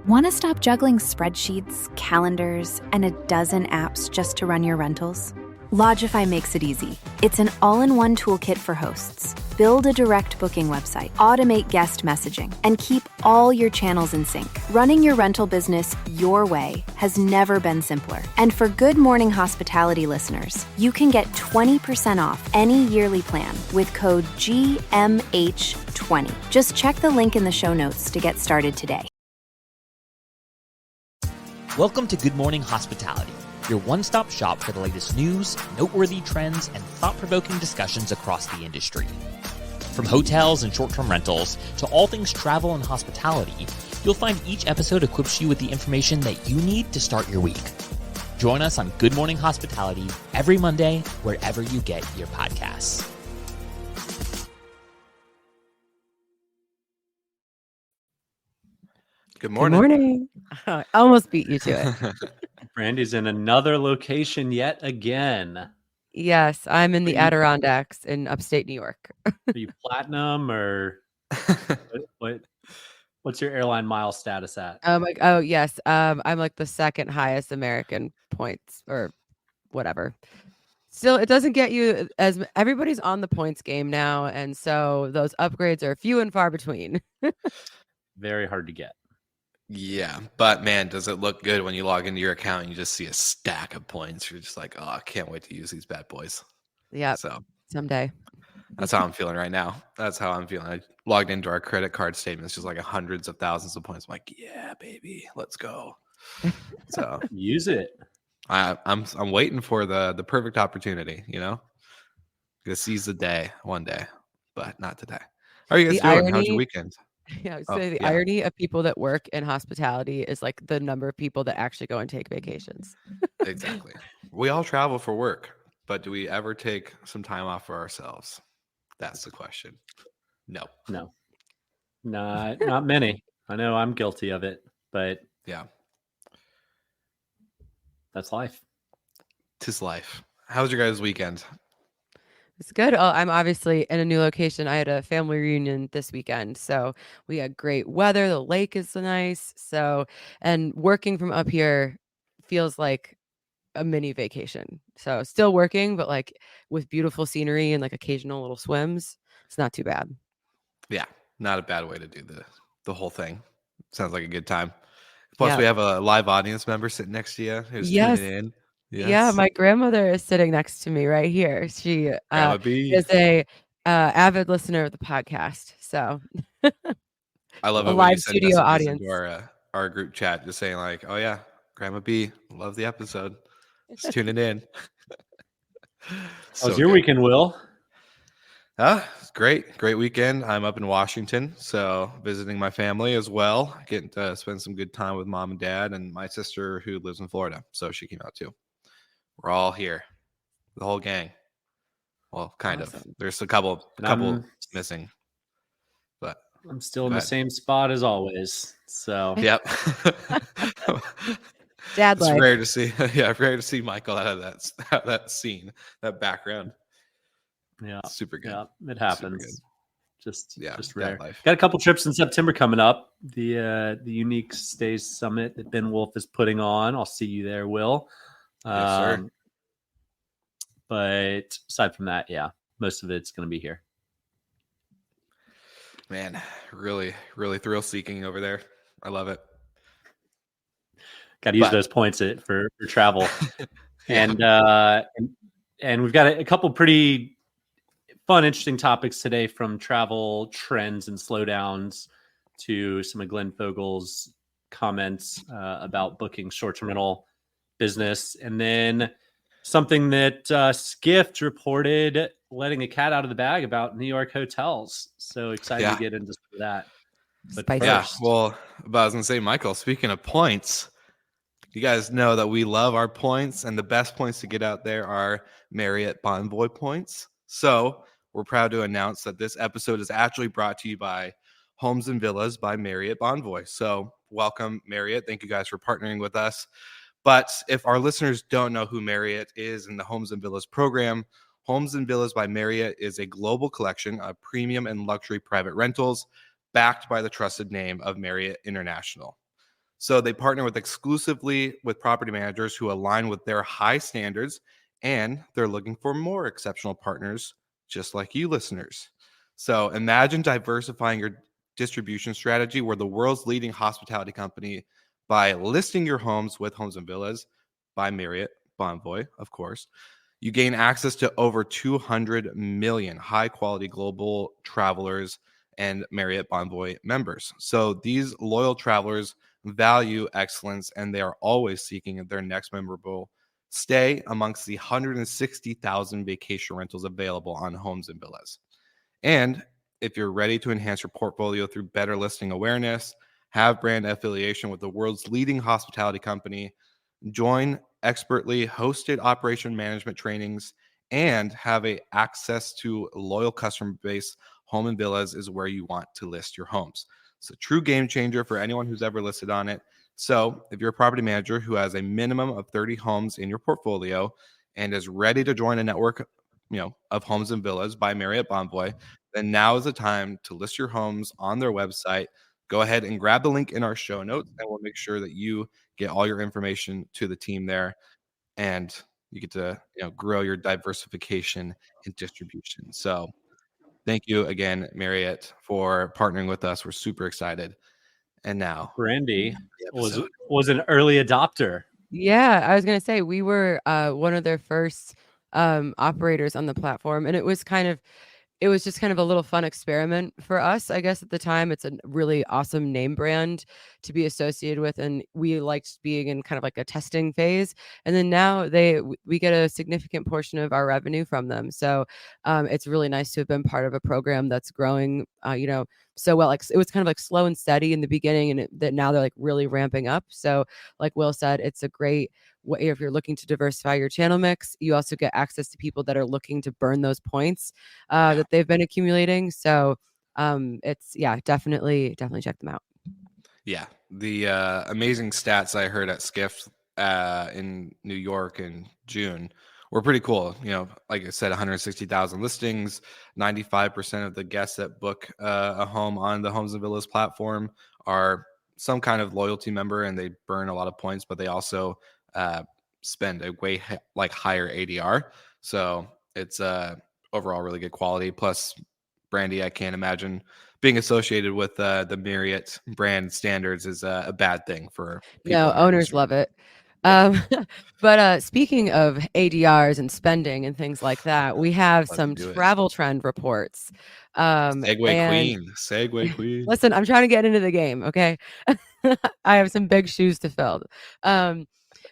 Want to stop juggling spreadsheets, calendars, and a dozen apps just to run your rentals? Lodgify makes it easy. It's an all-in-one toolkit for hosts. Build a direct booking website, automate guest messaging, and keep all your channels in sync. Running your rental business your way has never been simpler. And for Good Morning Hospitality listeners, you can get 20% off any yearly plan with code GMH20. Just check the link in the show notes to get started today. Welcome to Good Morning Hospitality, your one-stop shop for the latest news, noteworthy trends, and thought-provoking discussions across the industry. From hotels and short-term rentals to all things travel and hospitality, you'll find each episode equips you with the information that you need to start your week. Join us on Good Morning Hospitality every Monday, wherever you get your podcasts. Good morning. Good morning. I almost beat you to it. Brandy's in another location yet again. Yes, I'm in the Adirondacks in upstate New York. Are you platinum or what's your airline mile status at? Oh yes. I'm like the second highest American points or whatever. Still, it doesn't get you as everybody's on the points game now, and so those upgrades are few and far between. Very hard to get. Yeah, but man, does it look good when you log into your account and you just see a stack of points. You're just like, oh, I can't wait to use these bad boys. Yeah. So someday. that's how I'm feeling right now. That's how I'm feeling. I logged into our credit card statements, just like hundreds of thousands of points. I'm like, yeah, baby, let's go. So use it. I'm waiting for the perfect opportunity, Gonna seize the day one day, but not today. How are you guys doing? How's your weekend? Yeah, I would say the irony of people that work in hospitality is like the number of people that actually go and take vacations. Exactly. We all travel for work, but do we ever take some time off for ourselves? That's the question. No. Not many. I know I'm guilty of it, but yeah, that's life. 'Tis life. How's your guys' weekend? It's good. Oh, I'm obviously in a new location. I had a family reunion this weekend, so we had great weather. The lake is nice. So, and working from up here feels like a mini vacation. So, still working, but like with beautiful scenery and like occasional little swims. It's not too bad. Yeah, not a bad way to do the whole thing. Sounds like a good time. Plus, we have a live audience member sitting next to you who's tuning in. Yes. Yeah, my grandmother is sitting next to me right here. She is a avid listener of the podcast. So I love it. Live studio audience into our group chat, just saying like, "Oh yeah, Grandma B, love the episode. Just tuning in." How's your weekend, Will? It's great weekend. I'm up in Washington, so visiting my family as well. Getting to spend some good time with mom and dad, and my sister who lives in Florida, so she came out too. We're all here, the whole gang. Well, kind of. There's a couple missing, but I'm still in the same spot as always. So yep. Dad life. It's rare to see. Yeah, rare to see Michael out of that scene, that background. Yeah, super good. Yeah, it happens. Just rare. Life. Got a couple trips in September coming up. The Unique Stays Summit that Ben Wolf is putting on. I'll see you there, Will. Yes, sir. But aside from that, yeah, most of it's going to be here. Man, really, really thrill seeking over there. I love it. Got to use those points for travel. And we've got a couple pretty fun, interesting topics today, from travel trends and slowdowns to some of Glenn Fogel's comments about booking short-term rental business. And then something that Skift reported, letting a cat out of the bag about New York hotels. So excited to get into that. But first, well, I was going to say, Michael, speaking of points, you guys know that we love our points, and the best points to get out there are Marriott Bonvoy points. So we're proud to announce that this episode is actually brought to you by Homes and Villas by Marriott Bonvoy. So welcome, Marriott. Thank you guys for partnering with us. But if our listeners don't know who Marriott is in the Homes and Villas program, Homes and Villas by Marriott is a global collection of premium and luxury private rentals backed by the trusted name of Marriott International. So they partner exclusively with property managers who align with their high standards, and they're looking for more exceptional partners just like you listeners. So imagine diversifying your distribution strategy. We're the world's leading hospitality company by listing your homes with Homes and Villas by Marriott Bonvoy, of course. You gain access to over 200 million high quality global travelers and Marriott Bonvoy members. So these loyal travelers value excellence, and they are always seeking their next memorable stay amongst the 160,000 vacation rentals available on Homes and Villas. And if you're ready to enhance your portfolio through better listing awareness, have brand affiliation with the world's leading hospitality company, join expertly hosted operation management trainings, and have access to loyal customer base, Home and Villas is where you want to list your homes. It's a true game changer for anyone who's ever listed on it. So if you're a property manager who has a minimum of 30 homes in your portfolio and is ready to join a network, of Homes and Villas by Marriott Bonvoy, then now is the time to list your homes on their website. Go ahead and grab the link in our show notes, and we'll make sure that you get all your information to the team there, and you get to grow your diversification and distribution. So thank you again, Marriott, for partnering with us. We're super excited. And now Brandy was an early adopter. Yeah, I was gonna say we were one of their first operators on the platform, and it was just kind of a little fun experiment for us, I guess, at the time. It's a really awesome name brand to be associated with, and we liked being in kind of like a testing phase. And then now we get a significant portion of our revenue from them. So it's really nice to have been part of a program that's growing, so well. Like it was kind of like slow and steady in the beginning, and that now they're like really ramping up. So like Will said, it's a great way if you're looking to diversify your channel mix. You also get access to people that are looking to burn those points that they've been accumulating. So it's definitely check them out. Yeah, the amazing stats I heard at Skift in New York in June were pretty cool. Like I said, 160,000 listings, 95% of the guests that book a home on the Homes and Villas platform are some kind of loyalty member, and they burn a lot of points, but they also spend a way higher ADR. So it's overall really good quality. Plus, Brandy, I can't imagine being associated with the Marriott brand standards is a bad thing for people. No, owners love it. Yeah. But speaking of ADRs and spending and things like that, we have some travel trend reports. Segue queen. Listen, I'm trying to get into the game, okay? I have some big shoes to fill.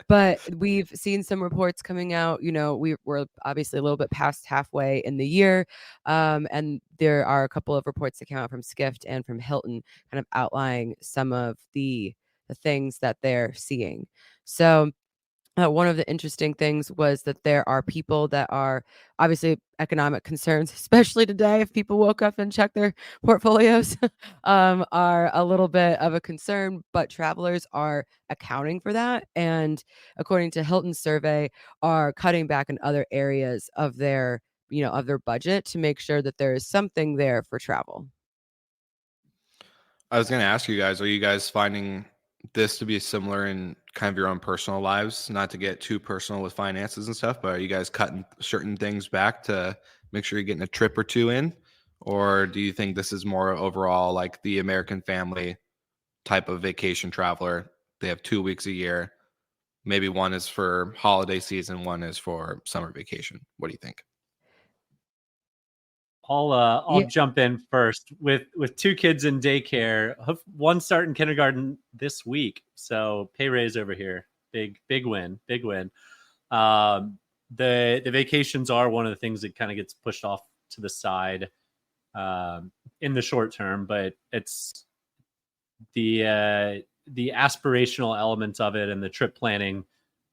But we've seen some reports coming out. We're obviously a little bit past halfway in the year. And there are a couple of reports that came out from Skift and from Hilton kind of outlining some of the things that they're seeing. So one of the interesting things was that there are people that are obviously economic concerns, especially today. If people woke up and checked their portfolios, are a little bit of a concern, but travelers are accounting for that. And according to Hilton's survey, are cutting back in other areas of their budget to make sure that there is something there for travel. I was going to ask you guys, are you guys finding this to be similar in kind of your own personal lives? Not to get too personal with finances and stuff, but are you guys cutting certain things back to make sure you're getting a trip or two in? Or do you think this is more overall like the American family type of vacation traveler? They have 2 weeks a year. Maybe one is for holiday season, one is for summer vacation. What do you think? I'll jump in first with 2 kids in daycare. One starting kindergarten this week, so pay raise over here. Big win. The vacations are one of the things that kind of gets pushed off to the side in the short term, but it's the aspirational elements of it, and the trip planning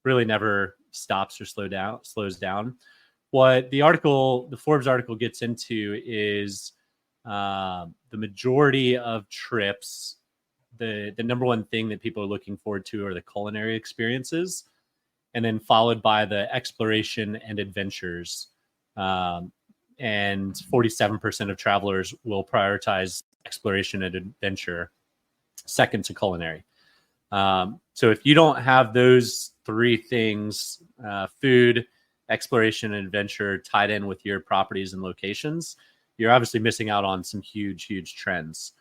really never stops or slows down. What the Forbes article gets into is the majority of trips, the number one thing that people are looking forward to are the culinary experiences, and then followed by the exploration and adventures. And 47% of travelers will prioritize exploration and adventure second to culinary. So if you don't have those three things, food, exploration, and adventure tied in with your properties and locations, you're obviously missing out on some huge trends.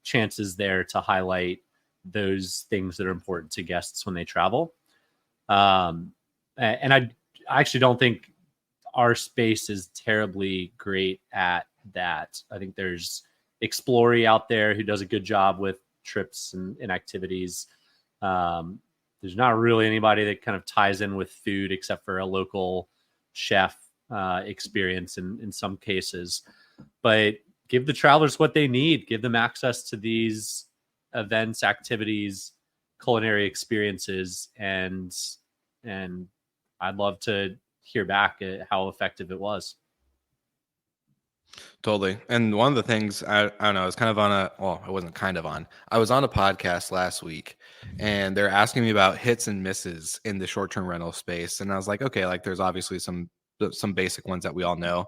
Chances there to highlight those things that are important to guests when they travel. And I actually don't think our space is terribly great at that. I think there's Explory out there who does a good job with trips and activities. There's not really anybody that kind of ties in with food except for a local chef experience in some cases. But give the travelers what they need. Give them access to these events, activities, culinary experiences, and I'd love to hear back at how effective it was. Totally. And one of the things I don't know, I was kind of I wasn't kind of on. I was on a podcast last week and they're asking me about hits and misses in the short-term rental space. And I was like, okay, like there's obviously some basic ones that we all know.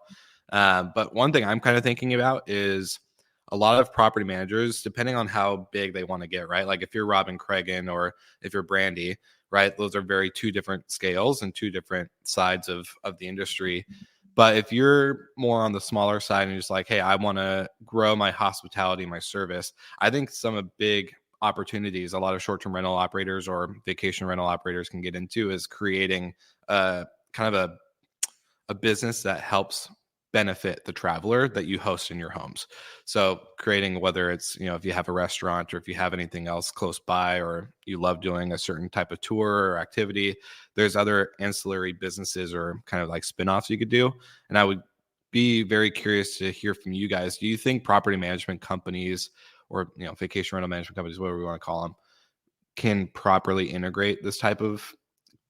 But one thing I'm kind of thinking about is a lot of property managers, depending on how big they want to get, right? Like if you're Robin Cragen or if you're Brandy, right? Those are two different scales and two different sides of the industry. But if you're more on the smaller side and you're just like, hey, I want to grow my hospitality, my service, I think some of big opportunities a lot of short-term rental operators or vacation rental operators can get into is creating kind of a business that helps benefit the traveler that you host in your homes. So creating, whether it's, if you have a restaurant or if you have anything else close by, or you love doing a certain type of tour or activity, there's other ancillary businesses or kind of like spinoffs you could do. And I would be very curious to hear from you guys. Do you think property management companies or, vacation rental management companies, whatever we want to call them, can properly integrate this type of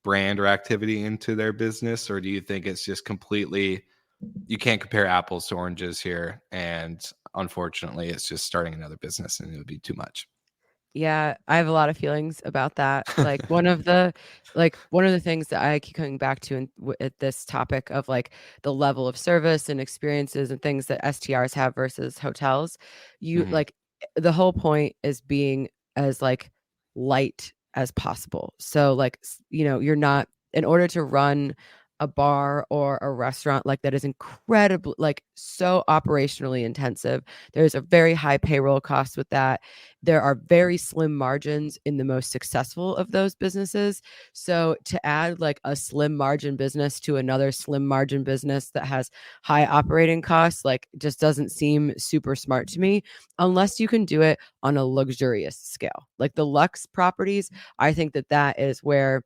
brand or activity into their business? Or do you think it's just completely, you can't compare apples to oranges here, and unfortunately it's just starting another business and it would be too much? Yeah, I have a lot of feelings about that. Like one of the things that I keep coming back to at this topic of like the level of service and experiences and things that STRs have versus hotels, like the whole point is being as like light as possible. So like, you're not, in order to run a bar or a restaurant like that is incredibly, like, so operationally intensive. There's a very high payroll cost with that. There are very slim margins in the most successful of those businesses. So to add like a slim margin business to another slim margin business that has high operating costs, like, just doesn't seem super smart to me, unless you can do it on a luxurious scale. Like the luxe properties, I think that is where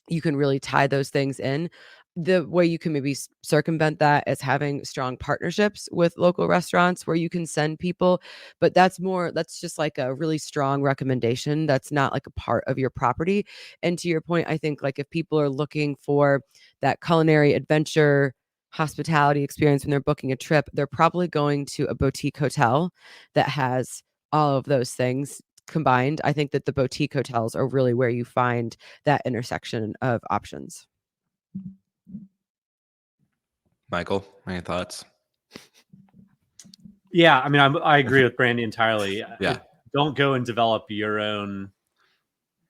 you can really tie those things in. The way you can maybe circumvent that is having strong partnerships with local restaurants where you can send people, but that's just like a really strong recommendation. That's not like a part of your property. And to your point, I think like if people are looking for that culinary adventure hospitality experience when they're booking a trip, they're probably going to a boutique hotel that has all of those things combined. I think that the boutique hotels are really where you find that intersection of options. Michael, any thoughts? Yeah, I mean, I agree with Brandy entirely. Yeah. Don't go and develop your own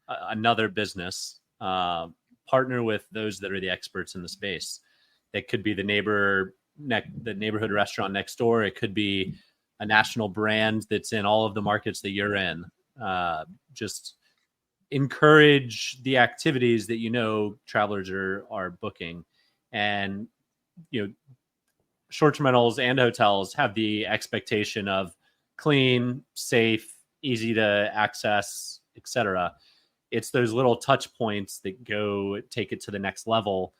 another business. Partner with those that are the experts in the space. It could be the neighborhood restaurant next door. It could be a national brand that's in all of the markets that you're in. Just encourage the activities that travelers are booking. And short-term rentals and hotels have the expectation of clean, safe, easy to access, etc. It's those little touch points that take it to the next level,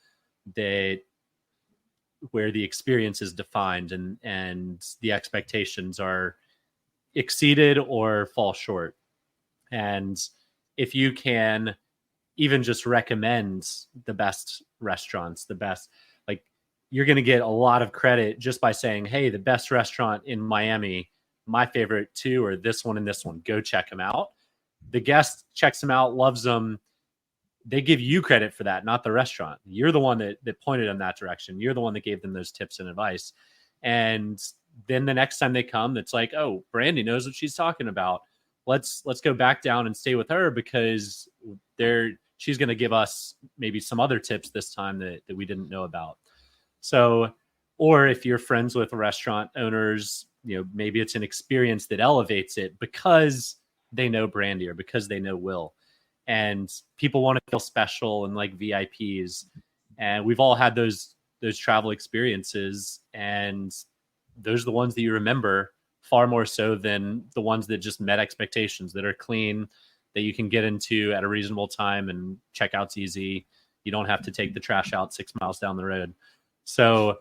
where the experience is defined and the expectations are exceeded or fall short. And if you can even just recommend the best restaurants, you're going to get a lot of credit just by saying, hey, the best restaurant in Miami, my favorite two are this one and this one. Go check them out. The guest checks them out, loves them. They give you credit for that, not the restaurant. You're the one that pointed in that direction. You're the one that gave them those tips and advice. And then the next time they come, it's like, oh, Brandy knows what she's talking about. let's go back down and stay with her because she's going to give us maybe some other tips this time that we didn't know about. So, or if you're friends with restaurant owners, maybe it's an experience that elevates it because they know Brandy or because they know Will, and people want to feel special and like VIPs. And we've all had those travel experiences, and those are the ones that you remember far more so than the ones that just met expectations, that are clean, that you can get into at a reasonable time and checkout's easy. You don't have to take the trash out 6 miles down the road. So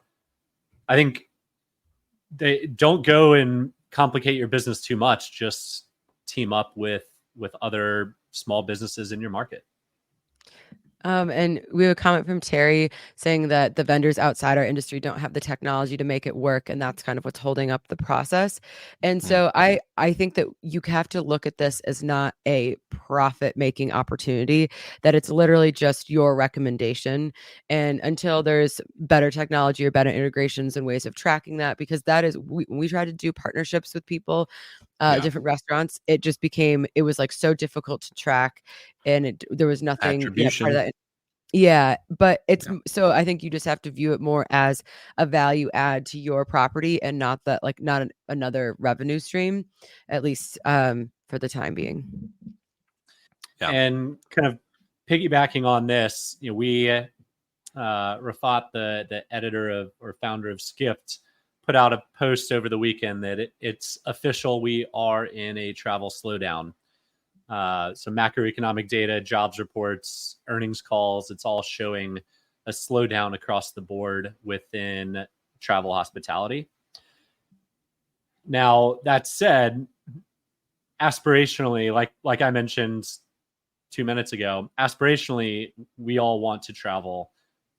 I think they don't go and complicate your business too much. Just team up with other small businesses in your market. And we have a comment from Terry saying that the vendors outside our industry don't have the technology to make it work, and that's kind of what's holding up the process. And so I think that you have to look at this as not a profit-making opportunity, that it's literally just your recommendation. And until there's better technology or better integrations and ways of tracking that, because that is, when we try to do partnerships with people, different restaurants, it was like so difficult to track, and there was nothing attribution. Part of that. Yeah, but so I think you just have to view it more as a value add to your property, and not that not another revenue stream, at least for the time being. Yeah. And kind of piggybacking on this, we Rafat, the editor or founder of Skift, put out a post over the weekend that it's official. We are in a travel slowdown. So macroeconomic data, jobs reports, earnings calls, it's all showing a slowdown across the board within travel hospitality. Now, that said, aspirationally, like I mentioned 2 minutes ago, aspirationally, we all want to travel.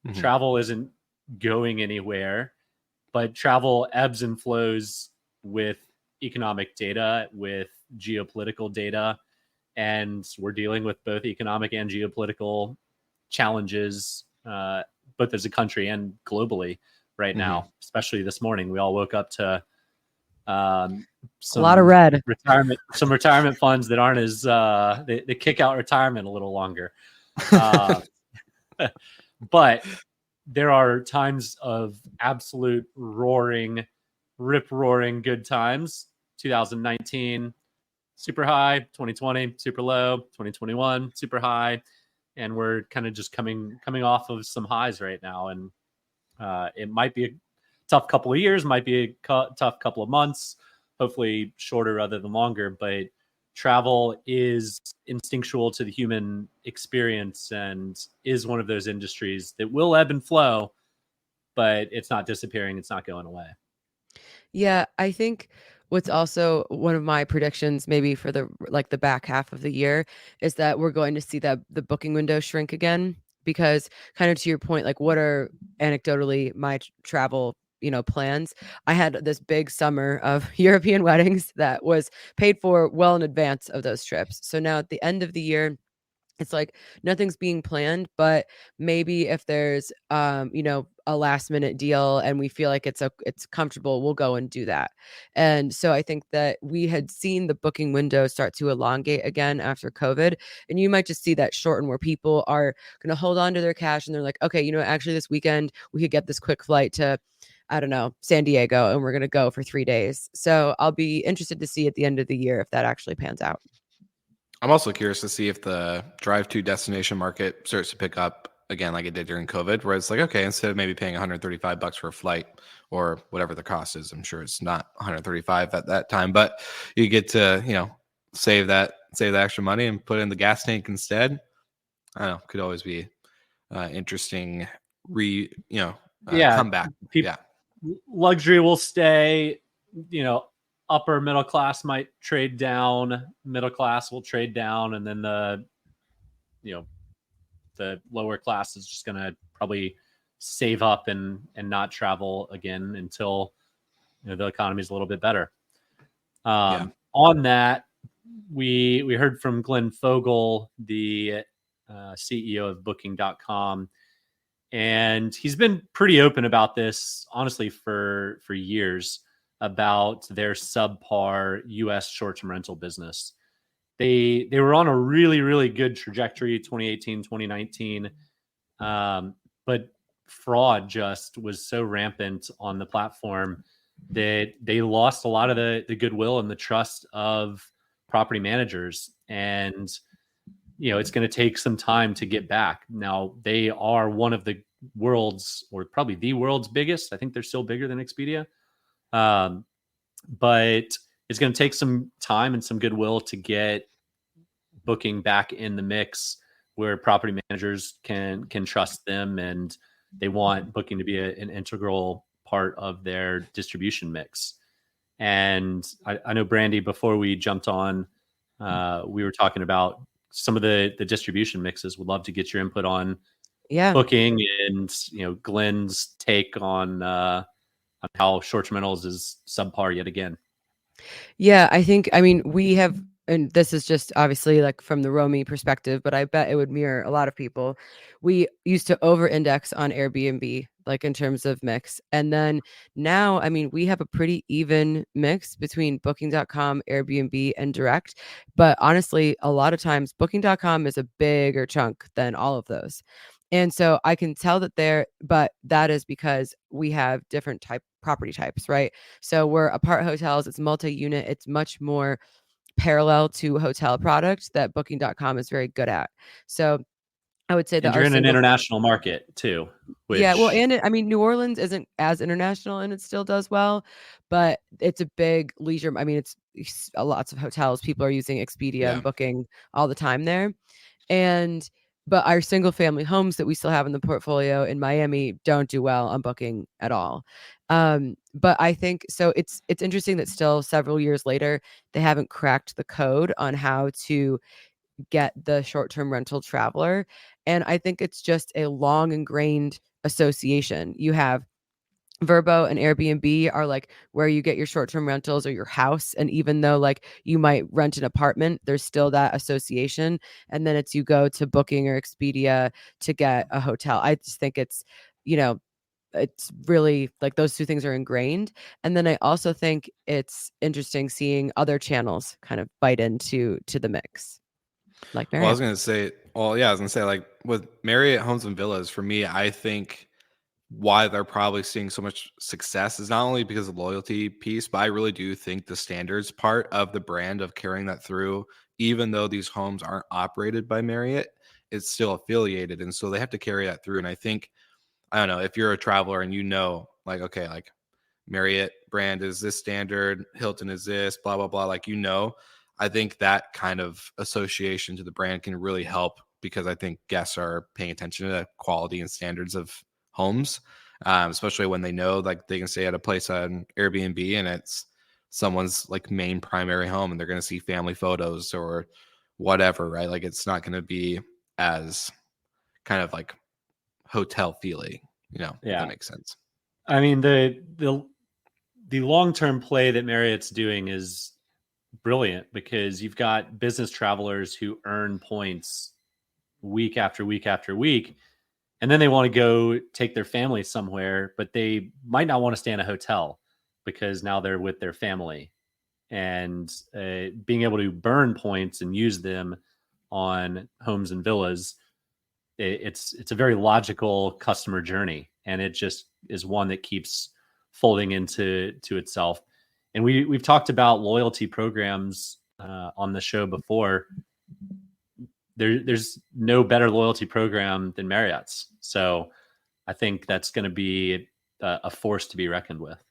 Mm-hmm. Travel isn't going anywhere, but travel ebbs and flows with economic data, with geopolitical data. And we're dealing with both economic and geopolitical challenges, both as a country and globally right now, especially this morning. We all woke up to a lot of red retirement funds that aren't as they kick out retirement a little longer. But there are times of absolute rip-roaring good times. 2019, super high. 2020, super low. 2021, super high. And we're kind of just coming off of some highs right now. And it might be a tough couple of years, might be a tough couple of months, hopefully shorter rather than longer. But travel is instinctual to the human experience and is one of those industries that will ebb and flow, but it's not disappearing. It's not going away. Yeah, I think what's also one of my predictions, maybe for the back half of the year, is that we're going to see the booking window shrink again, because kind of to your point, what are anecdotally my travel plans. I had this big summer of European weddings that was paid for well in advance of those trips. So now at the end of the year, it's like nothing's being planned, but maybe if there's a last minute deal and we feel like it's comfortable, we'll go and do that. And so I think that we had seen the booking window start to elongate again after COVID, and you might just see that shorten, where people are going to hold on to their cash and they're like, okay, actually this weekend we could get this quick flight to, I don't know, San Diego, and we're going to go for 3 days. So I'll be interested to see at the end of the year if that actually pans out. I'm also curious to see if the drive-to destination market starts to pick up again, like it did during COVID, where it's like, okay, instead of maybe paying $135 for a flight or whatever the cost is, I'm sure it's not $135 at that time, but you get to, save that extra money and put it in the gas tank instead. I don't know, could always be interesting comeback. Luxury will stay, upper middle class might trade down, middle class will trade down, and then the lower class is just going to probably save up and not travel again until the economy is a little bit better. On that, we heard from Glenn Fogel, the CEO of Booking.com, and he's been pretty open about this, honestly, for years, about their subpar U.S. short-term rental business. they were on a really, really good trajectory, 2018, 2019. But fraud just was so rampant on the platform that they lost a lot of the goodwill and the trust of property managers. And, it's going to take some time to get back. Now, they are one of the world's, or probably the world's biggest. I think they're still bigger than Expedia. But it's going to take some time and some goodwill to get booking back in the mix where property managers can trust them, and they want booking to be an integral part of their distribution mix. And I know, Brandy, before we jumped on, we were talking about some of the distribution mixes. Would love to get your input on booking and, Glenn's take on how short-term rentals is subpar yet again. Yeah, we have, and this is just obviously like from the Romy perspective, but I bet it would mirror a lot of people. We used to over-index on Airbnb, like in terms of mix. And then now, we have a pretty even mix between Booking.com, Airbnb, and direct. But honestly, a lot of times Booking.com is a bigger chunk than all of those. And so I can tell that but that is because we have different property types, right? So we're apart hotels, it's multi-unit, it's much more parallel to hotel product that Booking.com is very good at. So I would say that you're in an international market too. Yeah, well, and New Orleans isn't as international, and it still does well, but it's a big leisure. It's lots of hotels. People are using Expedia and Booking all the time there, but our single family homes that we still have in the portfolio in Miami don't do well on Booking at all. But I think so. It's interesting that still several years later they haven't cracked the code on how to get the short-term rental traveler. And I think it's just a long ingrained association. You have Vrbo and Airbnb are like where you get your short-term rentals or your house. And even though like you might rent an apartment, there's still that association. And then you go to Booking or Expedia to get a hotel. I just think it's really like those two things are ingrained. And then I also think it's interesting seeing other channels kind of bite into the mix. Like Marriott. I was gonna say, like with Marriott Homes and Villas, for me, I think why they're probably seeing so much success is not only because of the loyalty piece, but I really do think the standards part of the brand of carrying that through, even though these homes aren't operated by Marriott, it's still affiliated. And so they have to carry that through. And I think, I don't know, if you're a traveler and like, okay, like Marriott brand is this standard, Hilton is this, blah, blah, blah, like, I think that kind of association to the brand can really help, because I think guests are paying attention to the quality and standards of homes, especially when they know like they can stay at a place on Airbnb and it's someone's like main primary home and they're going to see family photos or whatever, right? Like it's not going to be as kind of like hotel feeling, if that makes sense. The long-term play that Marriott's doing is brilliant, because you've got business travelers who earn points week after week after week, and then they want to go take their family somewhere, but they might not want to stay in a hotel because now they're with their family. And being able to burn points and use them on homes and villas, it's a very logical customer journey, and it just is one that keeps folding into itself. And we've talked about loyalty programs on the show before. There's no better loyalty program than Marriott's. So I think that's going to be a force to be reckoned with.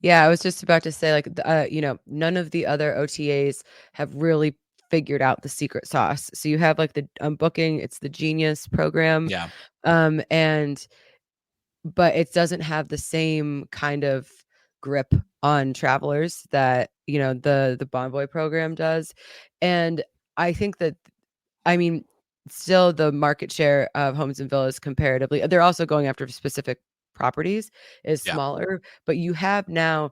Yeah, I was just about to say, like, none of the other OTAs have really figured out the secret sauce. So you have like the Booking, it's the Genius program. Yeah. But it doesn't have the same kind of grip on travelers that the Bonvoy program does. And I think that still the market share of homes and villas comparatively, they're also going after specific properties, is smaller, but you have now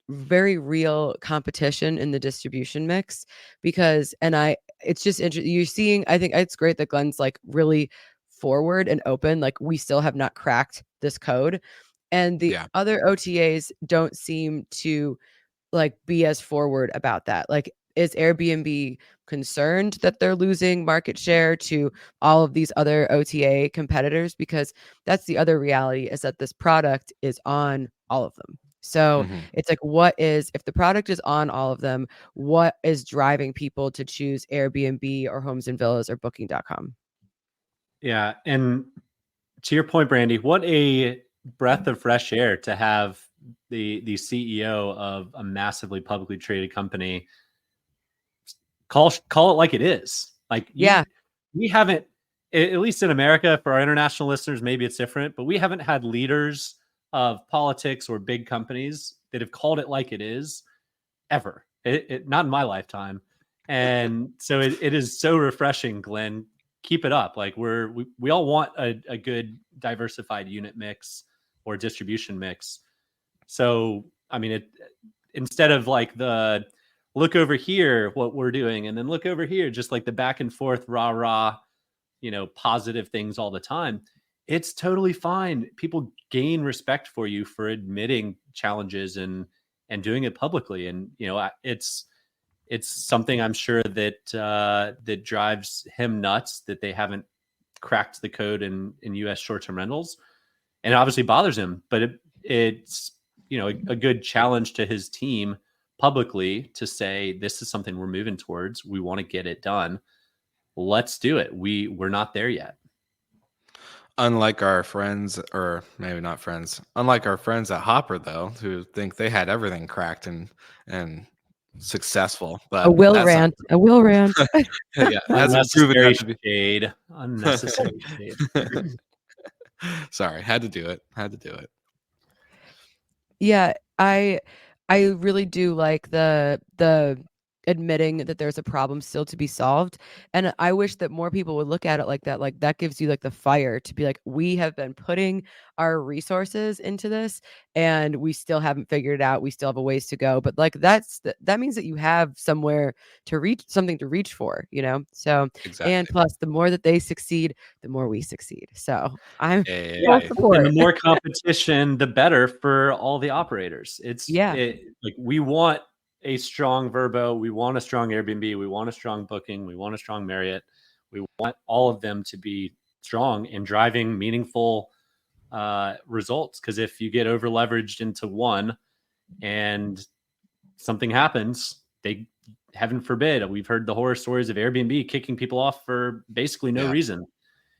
very real competition in the distribution mix, because it's just interesting. You're seeing, I think it's great that Glenn's like really forward and open, like we still have not cracked this code, and the other OTAs don't seem to like be as forward about that. Like, is Airbnb concerned that they're losing market share to all of these other OTA competitors, because that's the other reality, is that this product is on all of them. So it's like, if the product is on all of them, what is driving people to choose Airbnb or Homes and Villas or Booking.com? Yeah. And to your point, Brandy, what a breath of fresh air to have the CEO of a massively publicly traded company call it like it is. Like, we haven't, at least in America, for our international listeners, maybe it's different, but we haven't had leaders of politics or big companies that have called it like it is ever. Not in my lifetime. And so it is so refreshing, Glenn. Keep it up. Like, we all want a good diversified unit mix or distribution mix. So, I mean, instead of like the look over here, what we're doing, and then look over here, just like the back and forth, rah, positive things all the time, it's totally fine. People gain respect for you for admitting challenges and doing it publicly. And, it's something I'm sure that drives him nuts, that they haven't cracked the code in US short-term rentals, and it obviously bothers him, but it's, a good challenge to his team publicly to say, this is something we're moving towards. We want to get it done. Let's do it. We're not there yet. Unlike our friends, or maybe not friends, unlike our friends at Hopper, though, who think they had everything cracked and successful. But a will rant. Yeah, hasn't proven that to be shade. Unnecessary shade. Sorry, had to do it. Yeah, I really do like the admitting that there's a problem still to be solved. And I wish that more people would look at it like that. Like, that gives you like the fire to be like, we have been putting our resources into this and we still haven't figured it out. We still have a ways to go. But like, that means that you have somewhere to reach, something to reach for, So, exactly. And plus, the more that they succeed, the more we succeed. So I'm full support. And the more competition, the better for all the operators. Like, we want a strong Vrbo, we want a strong Airbnb, we want a strong Booking, we want a strong Marriott. We want all of them to be strong and driving meaningful results. Because if you get over leveraged into one and something happens, heaven forbid, we've heard the horror stories of Airbnb kicking people off for basically no reason.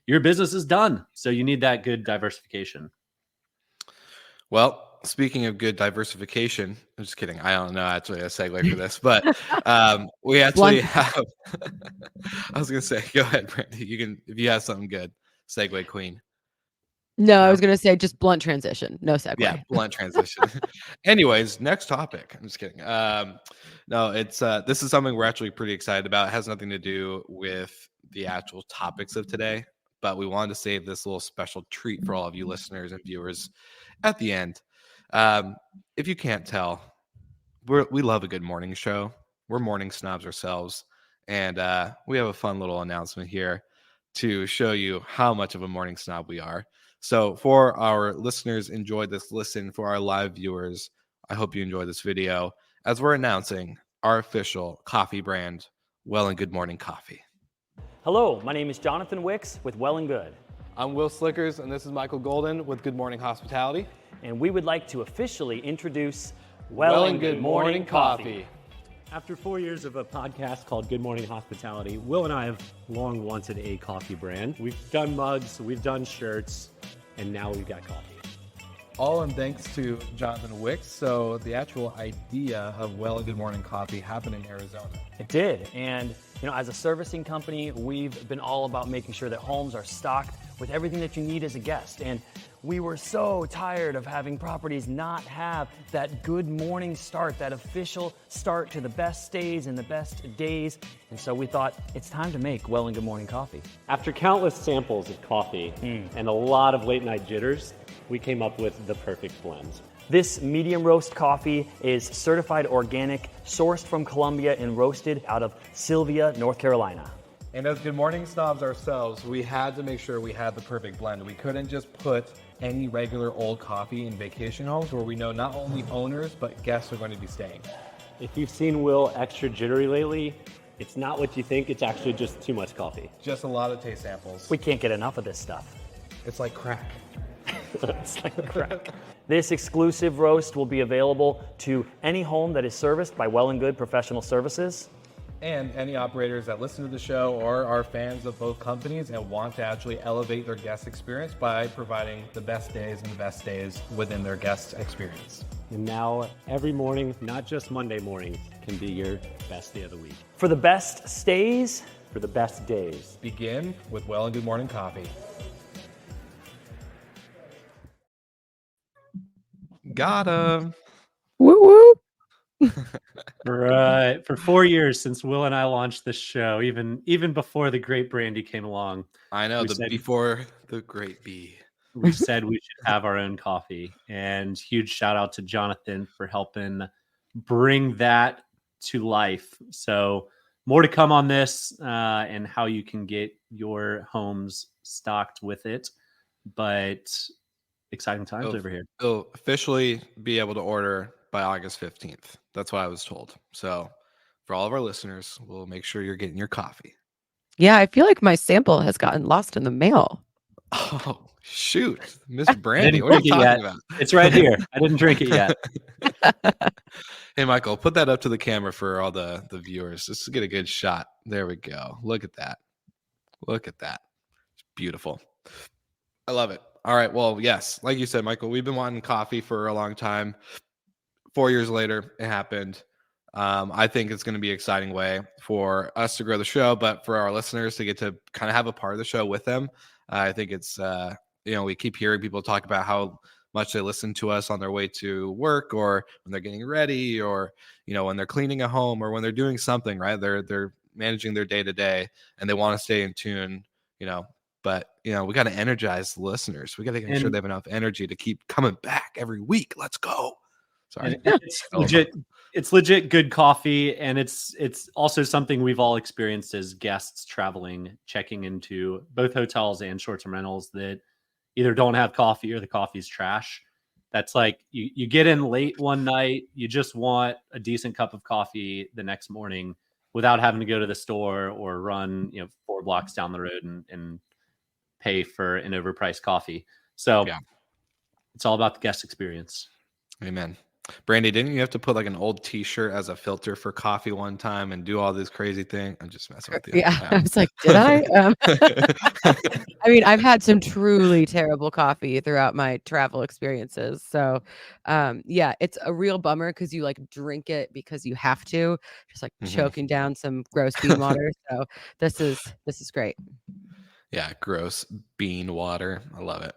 Your business is done. So you need that good diversification. Well, speaking of good diversification, I'm just kidding. I don't know actually a segue for this, but we actually have. I was gonna say, go ahead, Brandy. You can, if you have something good, segue queen. No, I was gonna say just blunt transition, no segue. Yeah, blunt transition. Anyways, next topic. I'm just kidding. No, it's this is something we're actually pretty excited about. It has nothing to do with the actual topics of today, but we wanted to save this little special treat for all of you listeners and viewers at the end. If you can't tell, we love a good morning show. We're morning snobs ourselves, and we have a fun little announcement here to show you how much of a morning snob we are. So for our listeners, enjoy this listen. For our live viewers, I hope you enjoy this video as we're announcing our official coffee brand, Well and Good Morning Coffee. Hello, my name is Jonathan Wicks with Well and Good. I'm Will Slickers, and this is Michael Golden with Good Morning Hospitality. And we would like to officially introduce Well and Good Morning Coffee. After 4 years of a podcast called Good Morning Hospitality, Will and I have long wanted a coffee brand. We've done mugs, we've done shirts, and now we've got coffee. All in thanks to Jonathan Wicks. So the actual idea of Well and Good Morning Coffee happened in Arizona. It did. And as a servicing company, we've been all about making sure that homes are stocked with everything that you need as a guest. And we were so tired of having properties not have that good morning start, that official start to the best stays and the best days. And so we thought it's time to make Well and Good Morning Coffee. After countless samples of coffee and a lot of late night jitters, we came up with the perfect blend. This medium roast coffee is certified organic, sourced from Colombia and roasted out of Sylvia, North Carolina. And as Good Morning snobs ourselves, we had to make sure we had the perfect blend. We couldn't just put any regular old coffee in vacation homes where we know not only owners, but guests are going to be staying. If you've seen Will extra jittery lately, It's not what you think. It's actually just too much coffee. Just a lot of taste samples. We can't get enough of this stuff. It's like crack. It's like crack. This exclusive roast will be available to any home that is serviced by Well and Good Professional Services. And any operators that listen to the show or are fans of both companies and want to actually elevate their guest experience by providing the best days and the best days within their guest experience. And now every morning, not just Monday morning, can be your best day of the week. For the best stays, For the best days. Begin with Well and Good Morning Coffee. Got him. Woo woo. Right. For 4 years since Will and I launched this show, even before the great Brandy came along, I know, before the great bee. we said we should have our own coffee. And huge shout out to Jonathan for helping bring that to life. So more to come on this and how you can get your homes stocked with it. But exciting times over here. It'll officially be able to order by August 15th. That's what I was told. So for all of our listeners, we'll make sure you're getting your coffee. Yeah, I feel like my sample has gotten lost in the mail. Oh, shoot. Miss Brandy, what are you talking about? It's right here. I didn't drink it yet. Hey, Michael, put that up to the camera for all the viewers. Just to get a good shot. There we go. Look at that. Look at that. It's beautiful. I love it. All right. Well, yes, like you said, Michael, we've been wanting coffee for a long time. 4 years later, it happened. I think it's going to be an exciting way for us to grow the show, but for our listeners to get to kind of have a part of the show with them. I think it's, we keep hearing people talk about how much they listen to us on their way to work or when they're getting ready or, when they're cleaning a home or when they're doing something, right? They're managing their day to day and they want to stay in tune, but, we got to energize the listeners. We got to make sure they have enough energy to keep coming back every week. Let's go. Sorry. It's legit good coffee. And it's also something we've all experienced as guests traveling, checking into both hotels and short-term rentals that either don't have coffee or the coffee's trash. That's like you get in late one night, you just want a decent cup of coffee the next morning without having to go to the store or run 4 blocks down the road and pay for an overpriced coffee. So It's all about the guest experience. Amen. Brandy, didn't you have to put like an old t-shirt as a filter for coffee one time and do all these crazy things? I'm just messing with you. Yeah. I was like, did I? I mean, I've had some truly terrible coffee throughout my travel experiences. So it's a real bummer because you like drink it because you have to, just like choking down some gross bean water. So this is great. Yeah, gross bean water. I love it.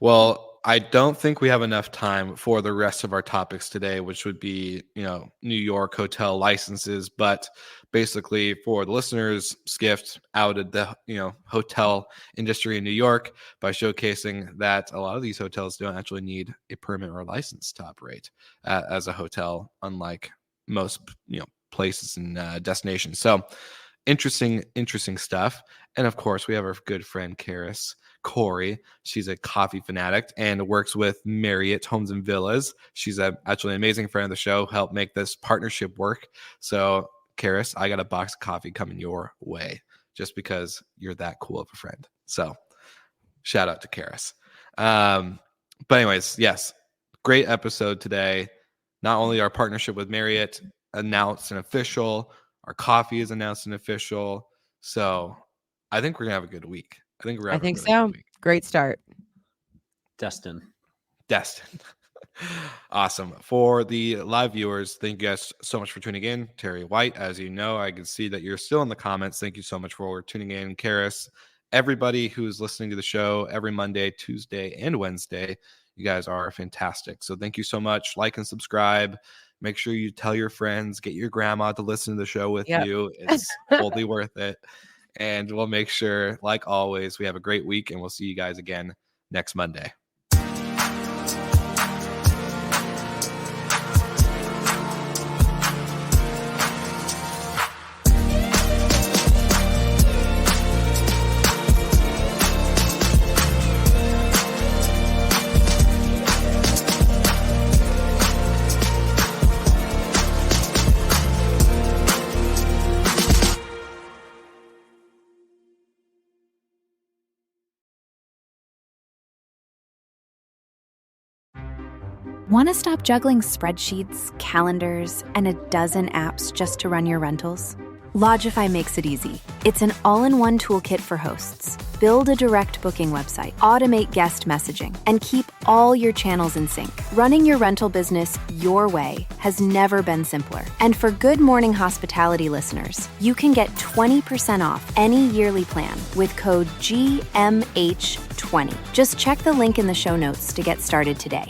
Well, I don't think we have enough time for the rest of our topics today, which would be, New York hotel licenses. But basically, for the listeners, Skift outed the, hotel industry in New York by showcasing that a lot of these hotels don't actually need a permit or a license to operate as a hotel, unlike most, places and destinations. So interesting stuff. And of course, we have our good friend Corey. She's a coffee fanatic and works with Marriott Homes and Villas. She's actually an amazing friend of the show, helped make this partnership work. So, Karis, I got a box of coffee coming your way just because you're that cool of a friend. So, shout out to Karis. But anyways, yes, great episode today. Not only our partnership with Marriott announced and official, our coffee is announced and official. So, I think we're going to have a good week. I think so. Great start. Destin. Awesome. For the live viewers, thank you guys so much for tuning in. Terry White, as you know, I can see that you're still in the comments. Thank you so much for tuning in. Karis, everybody who's listening to the show every Monday, Tuesday, and Wednesday, you guys are fantastic. So thank you so much. Like and subscribe. Make sure you tell your friends, get your grandma to listen to the show with you. It's totally worth it. And we'll make sure, like always, we have a great week, and we'll see you guys again next Monday. Want to stop juggling spreadsheets, calendars, and a dozen apps just to run your rentals? Lodgify makes it easy. It's an all-in-one toolkit for hosts. Build a direct booking website, automate guest messaging, and keep all your channels in sync. Running your rental business your way has never been simpler. And for Good Morning Hospitality listeners, you can get 20% off any yearly plan with code GMH20. Just check the link in the show notes to get started today.